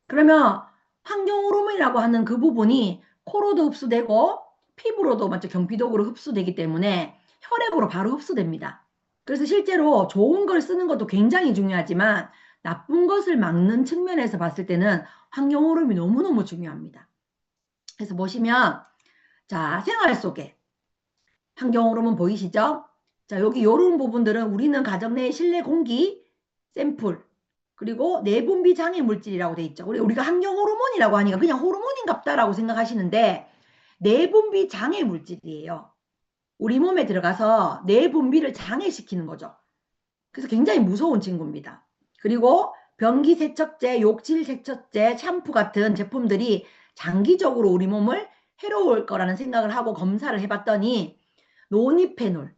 그러면 환경 호르몬이라고 하는 그 부분이 코로도 흡수되고 피부로도 맞죠? 경피독으로 흡수되기 때문에 혈액으로 바로 흡수됩니다. 그래서 실제로 좋은 걸 쓰는 것도 굉장히 중요하지만 나쁜 것을 막는 측면에서 봤을 때는 환경오염이 너무너무 중요합니다. 그래서 보시면 자, 생활 속에 환경오염은 보이시죠? 자, 여기 이런 부분들은 우리는 가정 내 실내 공기 샘플 그리고 내분비 장애 물질이라고 돼 있죠. 우리가 환경 호르몬이라고 하니까 그냥 호르몬인갑다라고 생각하시는데 내분비 장애 물질이에요. 우리 몸에 들어가서 내분비를 장애시키는 거죠. 그래서 굉장히 무서운 친구입니다. 그리고 변기 세척제, 욕실 세척제, 샴푸 같은 제품들이 장기적으로 우리 몸을 해로울 거라는 생각을 하고 검사를 해봤더니 노니페놀,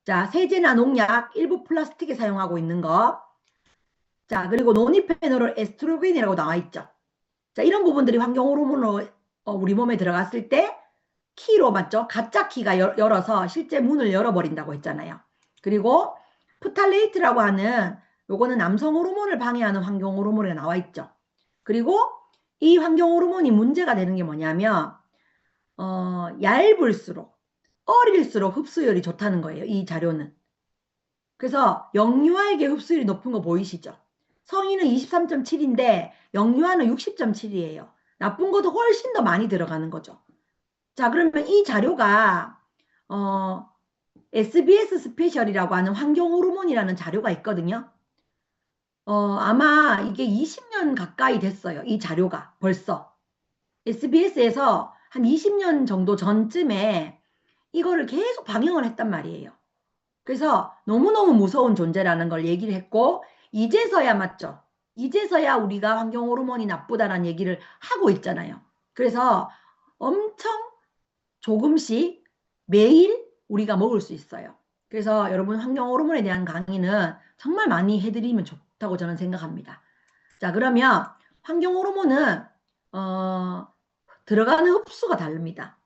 자, 세제나 농약, 일부 플라스틱에 사용하고 있는 거, 자, 그리고 노니페놀 에스트로겐이라고 나와 있죠. 자, 이런 부분들이 환경 호르몬으로 우리 몸에 들어갔을 때 키로 맞죠? 가짜 키가 열어서 실제 문을 열어버린다고 했잖아요. 그리고 프탈레이트라고 하는 요거는 남성 호르몬을 방해하는 환경 호르몬에 나와 있죠. 그리고 이 환경 호르몬이 문제가 되는 게 뭐냐면 얇을수록 어릴수록 흡수율이 좋다는 거예요. 이 자료는. 그래서 영유아에게 흡수율이 높은 거 보이시죠? 성인은 23.7인데 영유아는 60.7이에요. 나쁜 것도 훨씬 더 많이 들어가는 거죠. 자, 그러면 이 자료가 SBS 스페셜이라고 하는 환경 호르몬이라는 자료가 있거든요. 아마 이게 20년 가까이 됐어요. 이 자료가 벌써. SBS에서 한 20년 정도 전쯤에 이거를 계속 방영을 했단 말이에요. 그래서 너무너무 무서운 존재라는 걸 얘기를 했고 이제서야 맞죠. 이제서야 우리가 환경 호르몬이 나쁘다라는 얘기를 하고 있잖아요. 그래서 엄청 조금씩 매일 우리가 먹을 수 있어요. 그래서 여러분 환경 호르몬에 대한 강의는 정말 많이 해드리면 좋다고 저는 생각합니다. 자, 그러면 환경 호르몬은 들어가는 흡수가 다릅니다.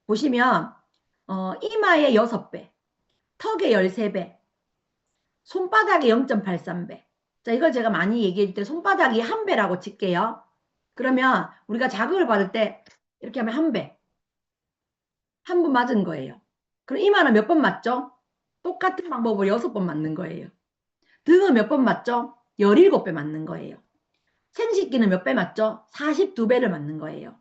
보시면 이마의 6배, 턱의 13배, 손바닥의 0.83배. 자, 이걸 제가 많이 얘기해 줄 때 손바닥이 1배라고 칠게요. 그러면 우리가 자극을 받을 때 이렇게 하면 1배. 한 번 맞은 거예요. 그럼 이마는 몇 번 맞죠? 똑같은 방법으로 6번 맞는 거예요. 등은 몇 번 맞죠? 17배 맞는 거예요. 생식기는 몇 배 맞죠? 42배를 맞는 거예요.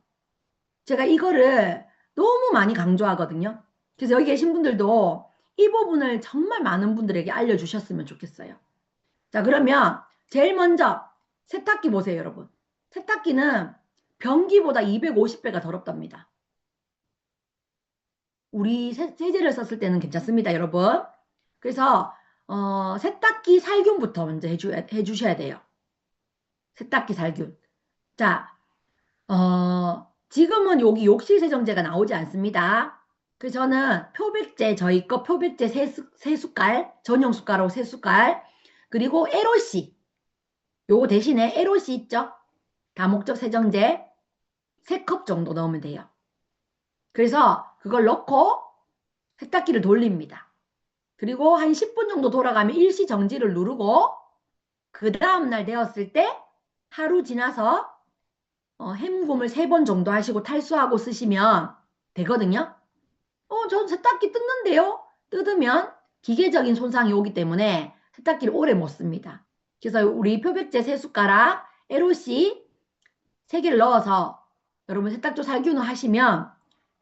제가 이거를 너무 많이 강조하거든요. 그래서 여기 계신 분들도 이 부분을 정말 많은 분들에게 알려주셨으면 좋겠어요. 자, 그러면 제일 먼저 세탁기 보세요, 여러분. 세탁기는 변기보다 250배가 더럽답니다. 우리 세제를 썼을 때는 괜찮습니다, 여러분. 그래서 세탁기 살균부터 먼저 해주셔야 돼요. 세탁기 살균. 자, 지금은 여기 욕실 세정제가 나오지 않습니다. 그래서 저는 표백제, 저희 거 표백제 3숟갈, 전용 숟가락 3숟갈, 그리고 에로시. 요거 대신에 에로시 있죠? 다목적 세정제 3컵 정도 넣으면 돼요. 그래서 그걸 넣고 세탁기를 돌립니다. 그리고 한 10분 정도 돌아가면 일시 정지를 누르고 그 다음날 되었을 때 하루 지나서 헹굼을 3번 정도 하시고 탈수하고 쓰시면 되거든요. 저 세탁기 뜯는데요? 뜯으면 기계적인 손상이 오기 때문에 세탁기를 오래 못 씁니다. 그래서 우리 표백제 3숟가락, LOC 3개를 넣어서 여러분 세탁조 살균을 하시면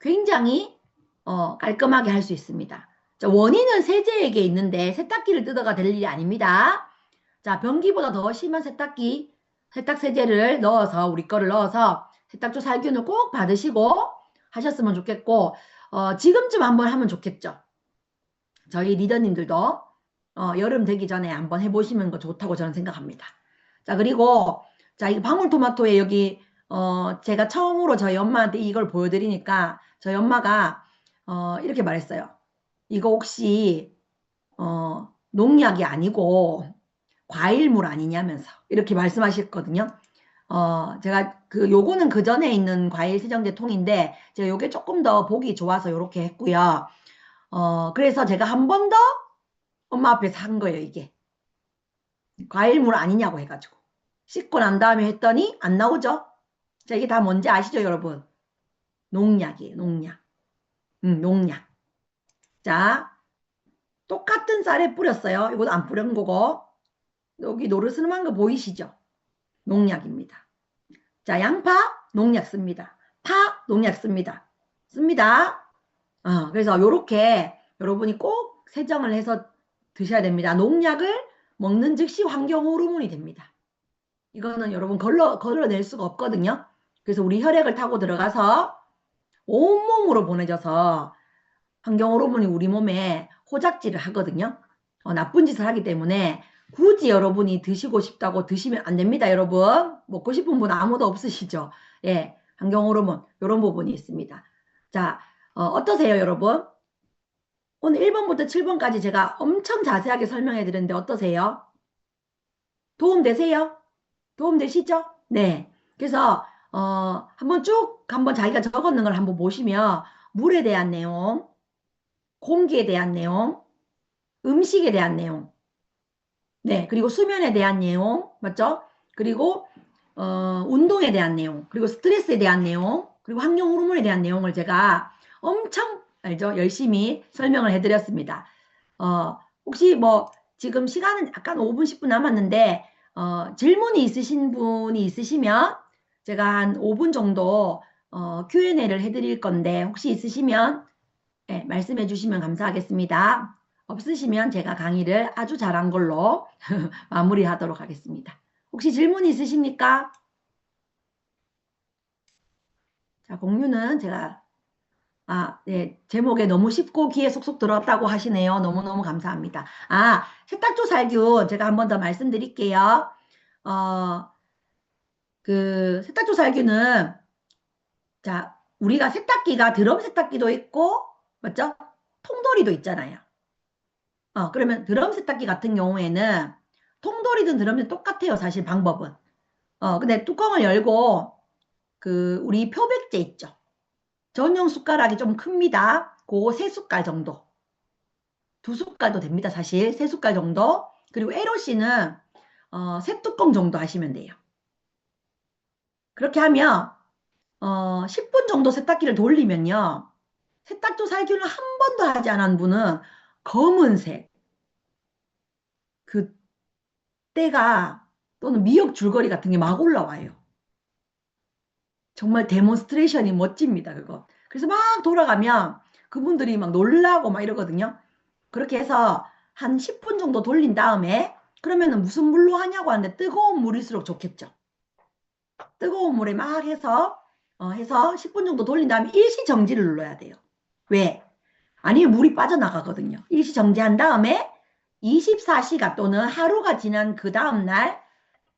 굉장히 깔끔하게 할 수 있습니다. 자, 원인은 세제에게 있는데 세탁기를 뜯어가 될 일이 아닙니다. 자, 변기보다 더 심한 세탁기, 세탁 세제를 넣어서 우리 거를 넣어서 세탁조 살균을 꼭 받으시고 하셨으면 좋겠고 지금쯤 한번 하면 좋겠죠. 저희 리더님들도 여름 되기 전에 한번 해보시는 거 좋다고 저는 생각합니다. 자, 그리고 자, 이 방울토마토에 여기 제가 처음으로 저희 엄마한테 이걸 보여드리니까 저희 엄마가 이렇게 말했어요. 이거 혹시 농약이 아니고 과일물 아니냐면서 이렇게 말씀하셨거든요. 제가 요거는 그 전에 있는 과일 세정제 통인데 제가 요게 조금 더 보기 좋아서 요렇게 했고요. 그래서 제가 한 번 더 엄마 앞에서 한 거예요, 이게. 과일물 아니냐고 해가지고. 씻고 난 다음에 했더니 안 나오죠? 자, 이게 다 뭔지 아시죠, 여러분? 농약이에요. 농약. 농약. 자, 똑같은 쌀에 뿌렸어요. 이것도 안 뿌린 거고. 여기 노르스름한 거 보이시죠? 농약입니다. 자, 양파 농약 씁니다. 파 농약 씁니다. 씁니다. 그래서 요렇게 여러분이 꼭 세정을 해서 드셔야 됩니다. 농약을 먹는 즉시 환경 호르몬이 됩니다. 이거는 여러분 걸러낼 수가 없거든요. 그래서 우리 혈액을 타고 들어가서 온몸으로 보내져서 환경 호르몬이 우리 몸에 호작질을 하거든요. 나쁜 짓을 하기 때문에 굳이 여러분이 드시고 싶다고 드시면 안 됩니다. 여러분 먹고 싶은 분 아무도 없으시죠? 예, 환경 호르몬 이런 부분이 있습니다. 자, 어떠세요 여러분? 오늘 1번부터 7번까지 제가 엄청 자세하게 설명해 드렸는데 어떠세요? 도움 되세요? 도움 되시죠? 네. 그래서 한번 자기가 적었는 걸 한번 보시면 물에 대한 내용, 공기에 대한 내용, 음식에 대한 내용, 네, 그리고 수면에 대한 내용, 맞죠? 그리고 운동에 대한 내용, 그리고 스트레스에 대한 내용, 그리고 환경 호르몬에 대한 내용을 제가 엄청 알죠? 열심히 설명을 해드렸습니다. 혹시 뭐 지금 시간은 약간 5분, 10분 남았는데 질문이 있으신 분이 있으시면 제가 한 5분 정도 Q&A를 해드릴 건데 혹시 있으시면 네, 말씀해 주시면 감사하겠습니다. 없으시면 제가 강의를 아주 잘한 걸로 마무리하도록 하겠습니다. 혹시 질문 있으십니까? 자, 공유는 제가 네, 제목에 너무 쉽고 귀에 쏙쏙 들어왔다고 하시네요. 너무너무 감사합니다. 세탁조 살균 제가 한 번 더 말씀드릴게요. 그 세탁조 살균은 자, 우리가 세탁기가 드럼 세탁기도 있고 맞죠? 통돌이도 있잖아요. 그러면 드럼 세탁기 같은 경우에는 통돌이든 드럼이든 똑같아요. 사실 방법은. 근데 뚜껑을 열고 그 우리 표백제 있죠. 전용 숟가락이 좀 큽니다. 그거 3숟갈 정도. 2숟갈도 됩니다. 사실 3숟갈 정도. 그리고 에로씨는 3뚜껑 정도 하시면 돼요. 그렇게 하면 10분 정도 세탁기를 돌리면요. 세탁조 살균을 한 번도 하지 않은 분은 검은색 그 때가 또는 미역 줄거리 같은 게 막 올라와요. 정말 데몬스트레이션이 멋집니다. 그거. 그래서 막 돌아가면 그분들이 막 놀라고 막 이러거든요. 그렇게 해서 한 10분 정도 돌린 다음에 그러면은 무슨 물로 하냐고 하는데 뜨거운 물일수록 좋겠죠. 뜨거운 물에 막 해서 10분 정도 돌린 다음에 일시정지를 눌러야 돼요. 왜? 아니면 물이 빠져나가거든요. 일시정지한 다음에 24시간 또는 하루가 지난 그 다음날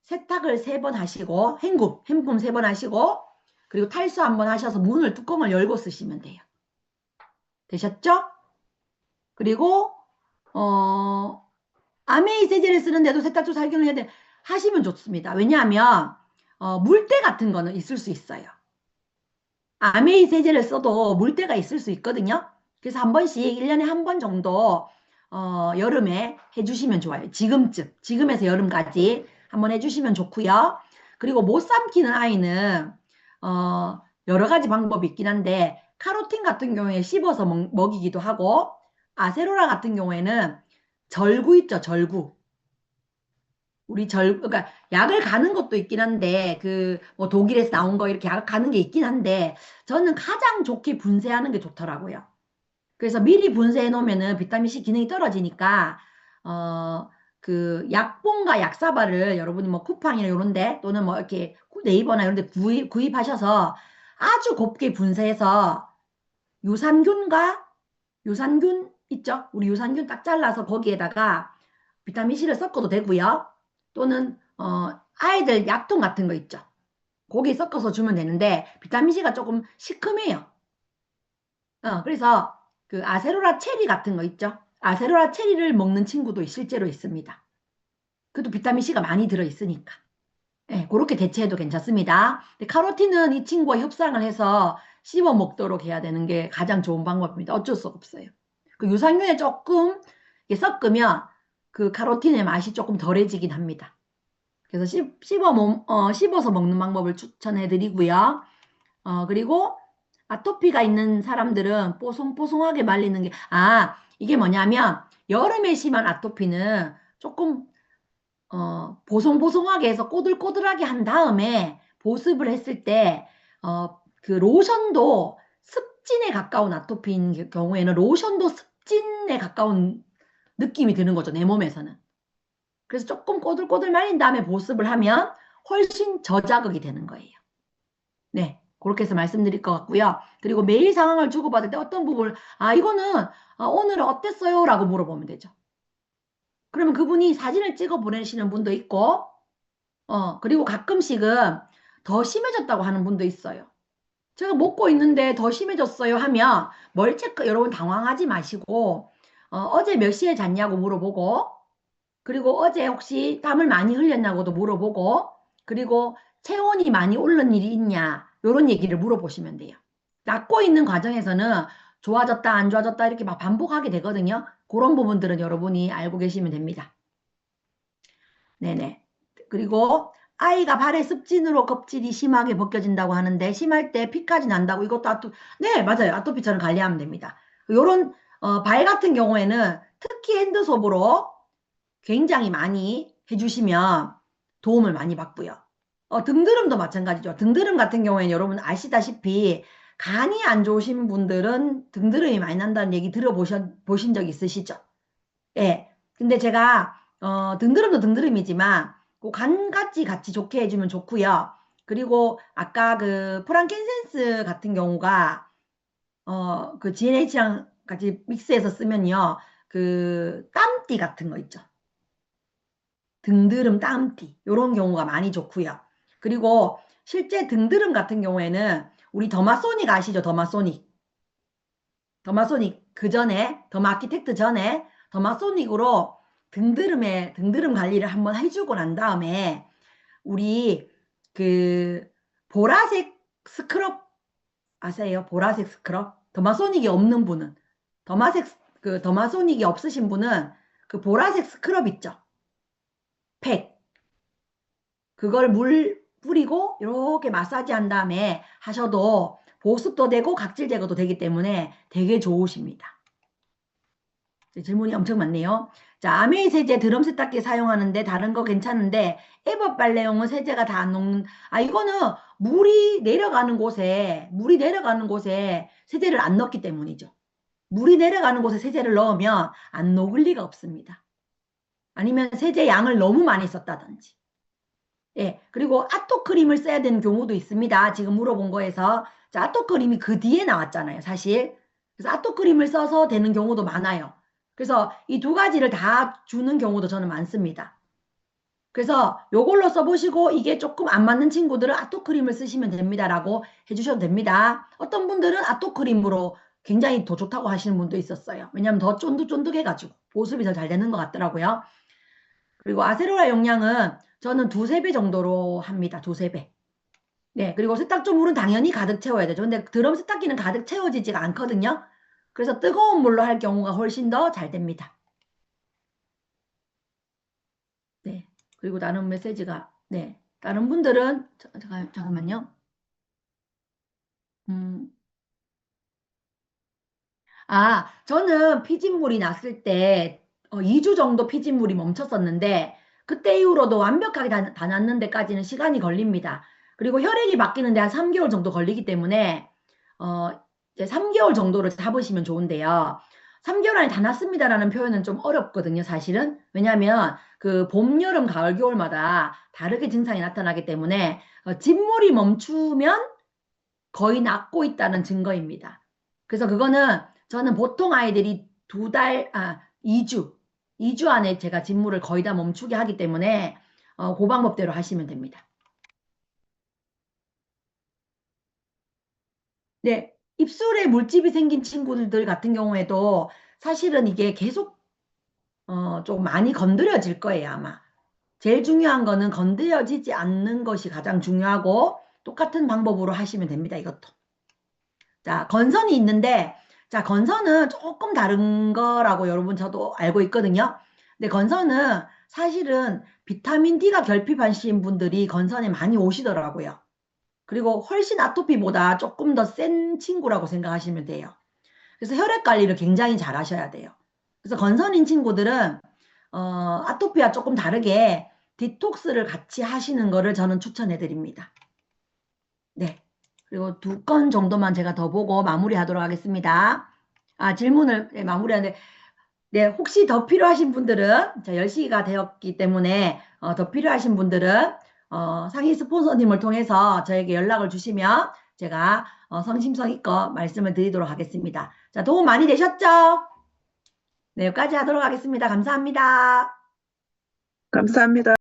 세탁을 3번 하시고 헹굼 3번 하시고 그리고 탈수 1번 하셔서 뚜껑을 열고 쓰시면 돼요. 되셨죠? 그리고 아메이 세제를 쓰는데도 세탁조 살균을 해야 돼 하시면 좋습니다. 왜냐하면 물때 같은 거는 있을 수 있어요. 아메이 세제를 써도 물때가 있을 수 있거든요. 그래서 한 번씩 1년에 한 번 정도 여름에 해주시면 좋아요. 지금에서 여름까지 한번 해주시면 좋고요. 그리고 못 삼키는 아이는 여러 가지 방법이 있긴 한데 카로틴 같은 경우에 씹어서 먹이기도 하고 아세로라 같은 경우에는 절구 있죠. 절구. 그러니까 약을 가는 것도 있긴 한데 그 뭐 독일에서 나온 거 이렇게 약 가는 게 있긴 한데 저는 가장 좋게 분쇄하는 게 좋더라고요. 그래서 미리 분쇄해 놓으면은 비타민C 기능이 떨어지니까 그 약봉과 약사발을 여러분이 뭐 쿠팡이나 이런데 또는 뭐 이렇게 네이버나 이런데 구입하셔서 아주 곱게 분쇄해서 유산균 있죠? 우리 유산균 딱 잘라서 거기에다가 비타민C를 섞어도 되고요. 또는 아이들 약통 같은 거 있죠? 거기에 섞어서 주면 되는데 비타민C가 조금 시큼해요. 그래서 그 아세로라 체리 같은 거 있죠? 아세로라 체리를 먹는 친구도 실제로 있습니다. 그것도 비타민C가 많이 들어있으니까. 네, 그렇게 대체해도 괜찮습니다. 근데 카로틴은 이 친구와 협상을 해서 씹어 먹도록 해야 되는 게 가장 좋은 방법입니다. 어쩔 수 없어요. 그 유산균에 조금 섞으면 그 카로틴의 맛이 조금 덜해지긴 합니다. 그래서 씹어서 먹는 방법을 추천해 드리고요. 그리고 아토피가 있는 사람들은 뽀송뽀송하게 말리는 게, 이게 뭐냐면, 여름에 심한 아토피는 조금, 보송보송하게 해서 꼬들꼬들하게 한 다음에 보습을 했을 때, 그 로션도 습진에 가까운 아토피인 경우에는 로션도 습진에 가까운 느낌이 드는 거죠, 내 몸에서는. 그래서 조금 꼬들꼬들 말린 다음에 보습을 하면 훨씬 저자극이 되는 거예요. 네, 그렇게 해서 말씀드릴 것 같고요. 그리고 매일 상황을 주고받을 때 어떤 부분을, 이거는 오늘은 어땠어요? 라고 물어보면 되죠. 그러면 그분이 사진을 찍어 보내시는 분도 있고, 그리고 가끔씩은 더 심해졌다고 하는 분도 있어요. 제가 먹고 있는데 더 심해졌어요 하면 뭘 체크, 여러분 당황하지 마시고, 어제 몇 시에 잤냐고 물어보고, 그리고 어제 혹시 땀을 많이 흘렸냐고도 물어보고, 그리고 체온이 많이 오른 일이 있냐, 이런 얘기를 물어보시면 돼요. 낫고 있는 과정에서는 좋아졌다, 안 좋아졌다 이렇게 막 반복하게 되거든요. 그런 부분들은 여러분이 알고 계시면 됩니다. 네네. 그리고 아이가 발의 습진으로 껍질이 심하게 벗겨진다고 하는데 심할 때 피까지 난다고 이것도 네, 맞아요. 아토피처럼 관리하면 됩니다. 요런 발 같은 경우에는 특히 핸드소프로 굉장히 많이 해주시면 도움을 많이 받고요. 등드름도 마찬가지죠. 등드름 같은 경우에는 여러분 아시다시피 간이 안 좋으신 분들은 등드름이 많이 난다는 얘기 보신 적 있으시죠? 예. 근데 제가 등드름도 등드름이지만 그 간같이 같이 좋게 해주면 좋고요. 그리고 아까 그 프랑켄센스 같은 경우가 그 GNH랑 같이 믹스해서 쓰면요. 그 땀띠 같은 거 있죠. 등드름, 땀띠 이런 경우가 많이 좋고요. 그리고 실제 등드름 같은 경우에는 우리 더마소닉 아시죠? 더마소닉. 더마소닉 그 전에 더마아키텍트 전에 더마소닉으로 등드름 관리를 한번 해주고 난 다음에 우리 그 보라색 스크럽 아세요? 보라색 스크럽? 더마소닉이 없는 분은 더마소닉이 없으신 분은 그 보라색 스크럽 있죠? 팩. 그걸 물 뿌리고 이렇게 마사지 한 다음에 하셔도 보습도 되고 각질 제거도 되기 때문에 되게 좋으십니다. 질문이 엄청 많네요. 자, 아메이 세제 드럼 세탁기 사용하는데 다른 거 괜찮은데 에버 빨래용은 세제가 다 안 녹는, 이거는 물이 내려가는 곳에 세제를 안 넣기 때문이죠. 물이 내려가는 곳에 세제를 넣으면 안 녹을 리가 없습니다. 아니면 세제 양을 너무 많이 썼다든지. 예, 그리고 아토크림을 써야 되는 경우도 있습니다. 지금 물어본 거에서. 자, 아토크림이 그 뒤에 나왔잖아요, 사실. 그래서 아토크림을 써서 되는 경우도 많아요. 그래서 이 두 가지를 다 주는 경우도 저는 많습니다. 그래서 요걸로 써보시고 이게 조금 안 맞는 친구들은 아토크림을 쓰시면 됩니다라고 해주셔도 됩니다. 어떤 분들은 아토크림으로 굉장히 더 좋다고 하시는 분도 있었어요. 왜냐하면 더 쫀득쫀득해가지고 보습이 더 잘 되는 것 같더라고요. 그리고 아세로라 용량은 저는 두세 배 정도로 합니다. 두세 배. 네, 그리고 세탁조물은 당연히 가득 채워야 되죠. 근데 드럼 세탁기는 가득 채워지지가 않거든요. 그래서 뜨거운 물로 할 경우가 훨씬 더 잘 됩니다. 네, 그리고 다른 메시지가, 네, 다른 분들은, 잠깐만요. 음, 저는 피진물이 났을 때 2주 정도 피진물이 멈췄었는데 그때 이후로도 완벽하게 다 났는 데까지는 시간이 걸립니다. 그리고 혈액이 바뀌는데 한 3개월 정도 걸리기 때문에 어, 이제 3개월 정도를 잡으시면 좋은데요. 3개월 안에 다 났습니다라는 표현은 좀 어렵거든요, 사실은. 왜냐하면 그 봄, 여름, 가을, 겨울마다 다르게 증상이 나타나기 때문에 진물이 멈추면 거의 낫고 있다는 증거입니다. 그래서 그거는 저는 보통 아이들이 2주 안에 제가 진물을 거의 다 멈추게 하기 때문에 그 방법대로 하시면 됩니다. 네, 입술에 물집이 생긴 친구들 같은 경우에도 사실은 이게 계속 좀 많이 건드려질 거예요, 아마. 제일 중요한 거는 건드려지지 않는 것이 가장 중요하고 똑같은 방법으로 하시면 됩니다, 이것도. 자, 건선이 있는데, 자, 건선은 조금 다른 거라고 여러분 저도 알고 있거든요. 근데 건선은 사실은 비타민 D가 결핍하신 분들이 건선에 많이 오시더라고요. 그리고 훨씬 아토피보다 조금 더 센 친구라고 생각하시면 돼요. 그래서 혈액 관리를 굉장히 잘 하셔야 돼요. 그래서 건선인 친구들은 아토피와 조금 다르게 디톡스를 같이 하시는 거를 저는 추천해 드립니다. 네. 그리고 2건 정도만 제가 더 보고 마무리하도록 하겠습니다. 질문을 마무리하는데, 네, 혹시 더 필요하신 분들은, 10시가 되었기 때문에, 더 필요하신 분들은, 상위 스폰서님을 통해서 저에게 연락을 주시면 제가 성심성의껏 말씀을 드리도록 하겠습니다. 자, 도움 많이 되셨죠? 네, 여기까지 하도록 하겠습니다. 감사합니다. 감사합니다.